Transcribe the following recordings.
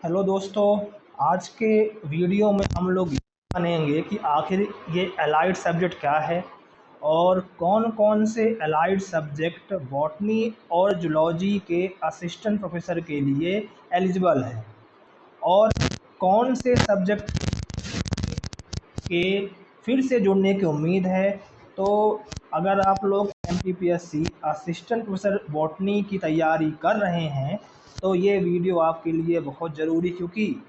Hello दोस्तों, आज के वीडियो में हम लोग जानेंगे कि आखिर ये एलाइड सब्जेक्ट क्या है और कौन कौन से एलाइड सब्जेक्ट बॉटनी और जूलॉजी के असिस्टेंट प्रोफेसर के लिए एलिजिबल है और कौन से सब्जेक्ट के फिर से जुड़ने की उम्मीद है। तो अगर आप लोग एमपीपीएससी असिस्टेंट प्रोफेसर बॉटनी की तैयारी कर रहे हैं तो ये वीडियो आपके लिए बहुत ज़रूरी, क्योंकि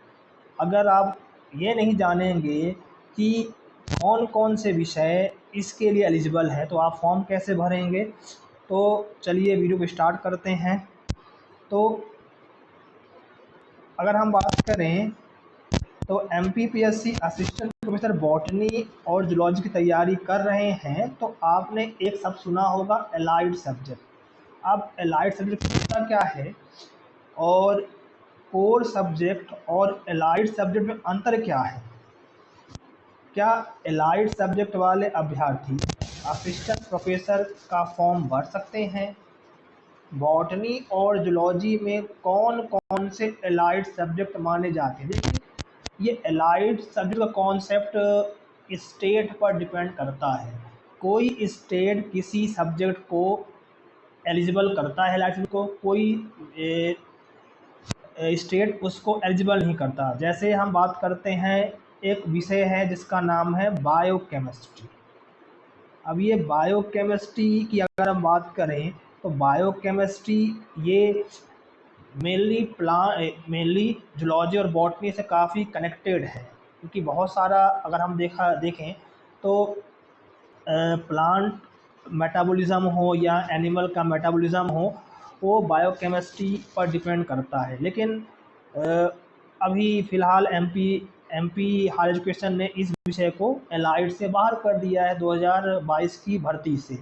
अगर आप ये नहीं जानेंगे कि कौन कौन से विषय इसके लिए एलिजिबल है तो आप फॉर्म कैसे भरेंगे। तो चलिए वीडियो को स्टार्ट करते हैं। तो अगर हम बात करें तो एमपीपीएससी असिस्टेंट प्रोफेसर बॉटनी और जूलॉजी की तैयारी कर रहे हैं तो आपने एक शब्द सुना होगा, एलाइड सब्जेक्ट। अब एलाइड सब्जेक्ट होता क्या है और कोर सब्जेक्ट और एलाइड सब्जेक्ट में अंतर क्या है। क्या एलाइड सब्जेक्ट वाले अभ्यर्थी असिस्टेंट प्रोफेसर का फॉर्म भर सकते हैं? बॉटनी और जूलॉजी में कौन कौन से एलाइड सब्जेक्ट माने जाते हैं? देखिए, ये एलाइड सब्जेक्ट का कॉन्सेप्ट स्टेट पर डिपेंड करता है। कोई स्टेट किसी सब्जेक्ट को एलिजिबल करता है एलाइड सब्जेक्ट को, कोई स्टेट उसको एलिजिबल नहीं करता। जैसे हम बात करते हैं, एक विषय है जिसका नाम है बायोकेमिस्ट्री। अब ये बायोकेमिस्ट्री की अगर हम बात करें तो बायोकेमिस्ट्री ये मेनली जूलॉजी और बॉटनी से काफ़ी कनेक्टेड है, क्योंकि बहुत सारा अगर हम देखें तो प्लांट मेटाबॉलिज्म हो या एनिमल का मेटाबॉलिज्म हो, वो बायोकेमिस्ट्री पर डिपेंड करता है। लेकिन अभी फ़िलहाल एमपी हायर एजुकेशन ने इस विषय को एलाइड से बाहर कर दिया है 2022 की भर्ती से।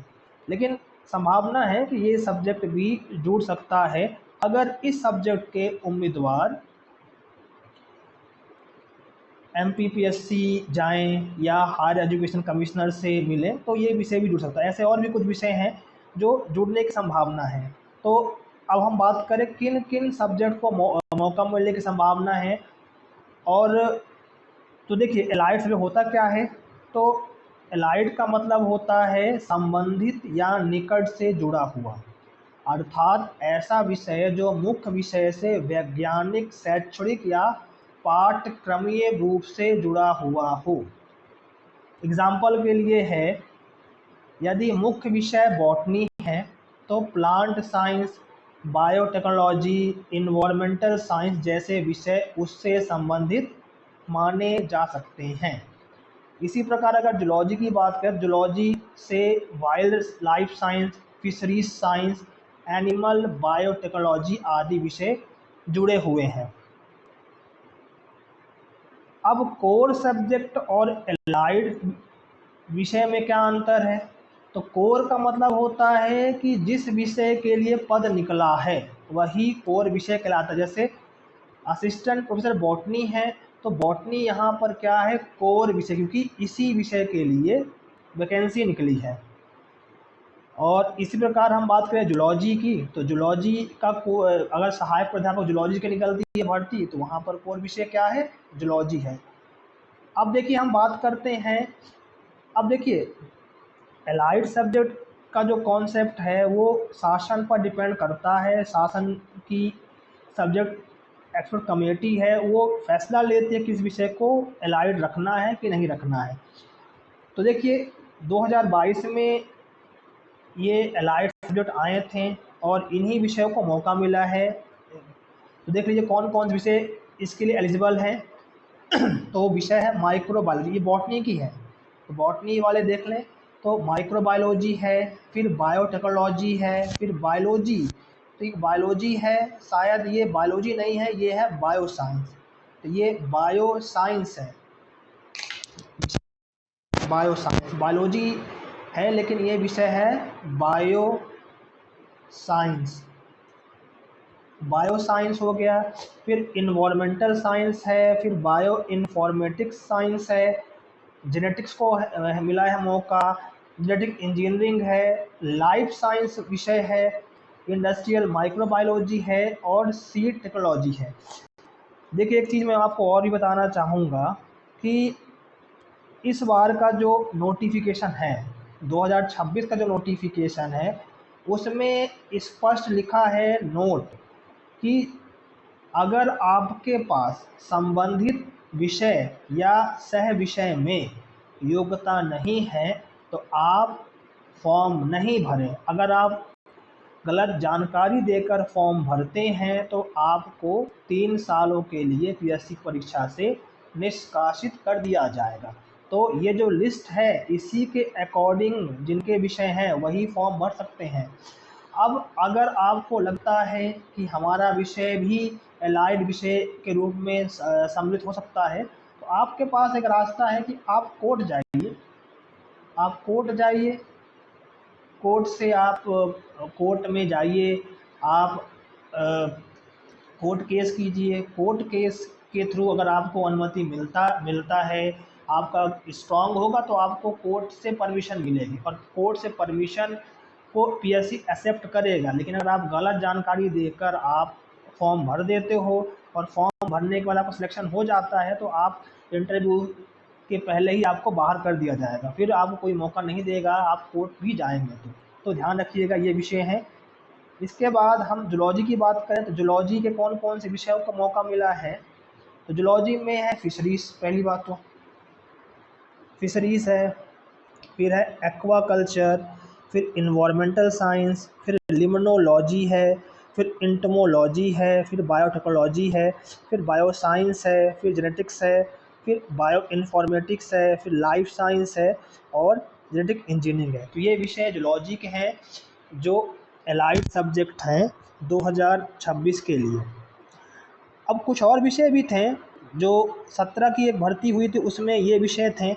लेकिन संभावना है कि ये सब्जेक्ट भी जुड़ सकता है अगर इस सब्जेक्ट के उम्मीदवार एमपीपीएससी जाएं या हायर एजुकेशन कमिश्नर से मिलें तो ये विषय भी जुड़ सकता है। ऐसे और भी कुछ विषय हैं जो जुड़ने की संभावना है। तो अब हम बात करें किन किन सब्जेक्ट को मौका मिलने की संभावना है। और तो देखिए, एलाइड सब्जेक्ट होता क्या है। तो एलाइड का मतलब होता है संबंधित या निकट से जुड़ा हुआ, अर्थात ऐसा विषय जो मुख्य विषय से वैज्ञानिक, शैक्षणिक या पाठ्यक्रमीय रूप से जुड़ा हुआ हो। एग्जाम्पल के लिए है, यदि मुख्य विषय बॉटनी है तो plant science, biotechnology, environmental science जैसे विषय उससे संबंधित माने जा सकते हैं। इसी प्रकार अगर जूलॉजी की बात करें, जूलॉजी से wild life science, fisheries science, animal biotechnology आदि विषय जुड़े हुए हैं। अब कोर सब्जेक्ट और एलाइड विषय में क्या अंतर है। तो कोर का मतलब होता है कि जिस विषय के लिए पद निकला है वही कोर विषय कहलाता है। जैसे असिस्टेंट प्रोफेसर बॉटनी है तो बॉटनी यहाँ पर क्या है, कोर विषय, क्योंकि इसी विषय के लिए वैकेंसी निकली है। और इसी प्रकार हम बात करें जूलॉजी की, तो जूलॉजी का अगर सहायक प्राध्यापक जूलॉजी के निकलती है भर्ती तो वहाँ पर कोर विषय क्या है, जूलॉजी है। अब देखिए हम बात करते हैं, अब देखिए एलाइड सब्जेक्ट का जो कॉन्सेप्ट है वो शासन पर डिपेंड करता है। शासन की सब्जेक्ट एक्सपर्ट कमेटी है, वो फैसला लेती है किस विषय को एलाइड रखना है कि नहीं रखना है। तो देखिए 2022 में ये एलाइड सब्जेक्ट आए थे और इन्हीं विषयों को मौका मिला है। तो देख लीजिए कौन कौन से विषय इसके लिए एलिजिबल हैं। तो विषय है माइक्रोबायोलॉजी, ये बॉटनी की है तो बॉटनी वाले देख लें तो माइक्रोबायोलॉजी है, फिर बायोटेक्नोलॉजी है, फिर बायोलॉजी। तो ये बायोलॉजी है, शायद ये बायोलॉजी नहीं है, ये है बायोसाइंस। तो ये बायोसाइंस है, बायोसाइंस बायोलॉजी है लेकिन ये विषय है बायो साइंस। बायोसाइंस हो गया, फिर इन्वायरमेंटल साइंस है, फिर बायो इन्फॉर्मेटिक्स साइंस है, जेनेटिक्स को मिला है मौका, जेनेटिक इंजीनियरिंग है, लाइफ साइंस विषय है, इंडस्ट्रियल माइक्रोबायोलॉजी है और सीड टेक्नोलॉजी है। देखिए एक चीज़ मैं आपको और भी बताना चाहूँगा कि इस बार का जो नोटिफिकेशन है, 2026 का जो नोटिफिकेशन है, उसमें स्पष्ट लिखा है नोट कि अगर आपके पास संबंधित विषय या सह विषय में योग्यता नहीं है तो आप फॉर्म नहीं भरें। अगर आप गलत जानकारी देकर फॉर्म भरते हैं तो आपको 3 सालों के लिए पीएससी परीक्षा से निष्कासित कर दिया जाएगा। तो ये जो लिस्ट है इसी के अकॉर्डिंग जिनके विषय हैं वही फॉर्म भर सकते हैं। अब अगर आपको लगता है कि हमारा विषय भी एलाइड विषय के रूप में सम्मिलित हो सकता है तो आपके पास एक रास्ता है कि आप कोर्ट जाइए। आप कोर्ट जाइए, कोर्ट से आप कोर्ट में जाइए, आप कोर्ट केस कीजिए। कोर्ट केस के थ्रू अगर आपको अनुमति मिलता है, आपका स्ट्रांग होगा तो आपको कोर्ट से परमिशन मिलेगी और कोर्ट से परमिशन को पीएससी एक्सेप्ट करेगा। लेकिन अगर आप गलत जानकारी देकर आप फॉर्म भर देते हो और फॉर्म भरने के बाद आपका सिलेक्शन हो जाता है तो आप इंटरव्यू के पहले ही आपको बाहर कर दिया जाएगा, फिर आपको कोई मौका नहीं देगा, आप कोर्ट भी जाएंगे। तो ध्यान रखिएगा, ये विषय है। इसके बाद हम जूलॉजी की बात करें तो जूलॉजी के कौन कौन से विषयों का मौका मिला है, तो जूलॉजी में है फिशरीज, पहली बात तो फिशरीज है, फिर है एक्वा कल्चर, फिर इन्वायरमेंटल साइंस, फिर लिमनोलॉजी है, फिर इंटमोलॉजी है, फिर बायोटेक्नोलॉजी है, फिर बायो साइंस है, फिर जेनेटिक्स है, फिर बायो इन्फॉर्मेटिक्स है, फिर लाइफ साइंस है और जेनेटिक इंजीनियरिंग है। तो ये विषय जूलॉजी के हैं जो एलाइड सब्जेक्ट हैं 2026 के लिए। अब कुछ और विषय भी थे जो 17 की एक भर्ती हुई थी, उसमें ये विषय थे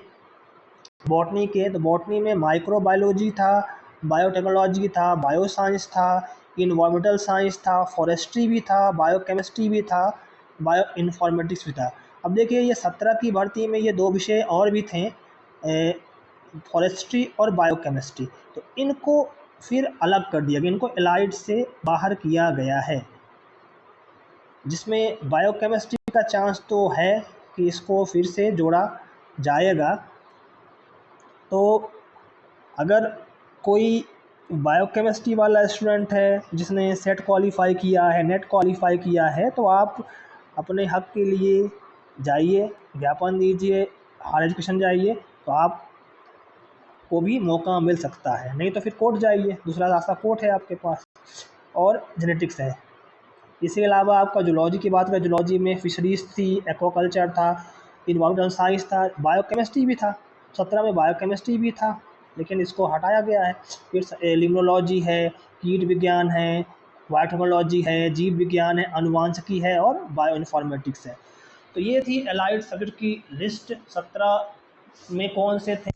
बॉटनी के। तो बॉटनी में माइक्रोबायोलॉजी था, बायोटेक्नोलॉजी था, बायो साइंस था, इन्वायरमेंटल साइंस था, फॉरेस्ट्री भी था, बायोकेमिस्ट्री भी था, बायो इन्फॉर्मेटिक्स भी था। अब देखिए ये 17 की भर्ती में ये दो विषय और भी थे, फॉरेस्ट्री और बायोकेमिस्ट्री। तो इनको फिर अलग कर दिया गया, इनको एलाइड से बाहर किया गया है, जिसमें बायोकेमिस्ट्री का चांस तो है कि इसको फिर से जोड़ा जाएगा। तो अगर कोई बायोकेमिस्ट्री वाला स्टूडेंट है जिसने सेट क्वालिफाई किया है, नेट क्वालिफाई किया है, तो आप अपने हक के लिए जाइए, ज्ञापन दीजिए, हायर एजुकेशन जाइए, तो आप को भी मौका मिल सकता है। नहीं तो फिर कोर्ट जाइए, दूसरा रास्ता कोर्ट है आपके पास। और जेनेटिक्स है। इसके अलावा आपका जूलॉजी की बात करें, जूलॉजी में फिशरीज थी, एक्वाकल्चर था, इन्वायरमेंटल साइंस था, बायोकेमिस्ट्री भी था। 17 में बायोकेमिस्ट्री भी था लेकिन इसको हटाया गया है। फिर लिम्नोलॉजी है, कीट विज्ञान है, बायोटेक्नोलॉजी है, जीव विज्ञान है, अनुवांशिकी है और बायो इन्फॉर्मेटिक्स है। तो ये थी एलाइड सब्जेक्ट की लिस्ट। 17 में कौन से थे।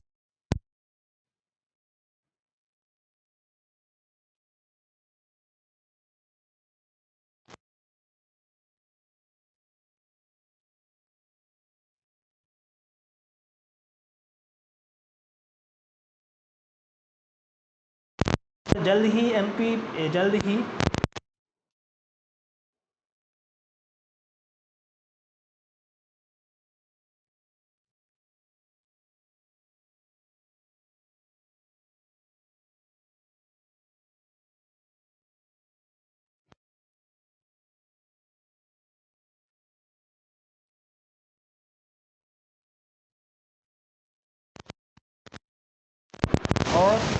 जल्द ही एमपी, जल्द ही और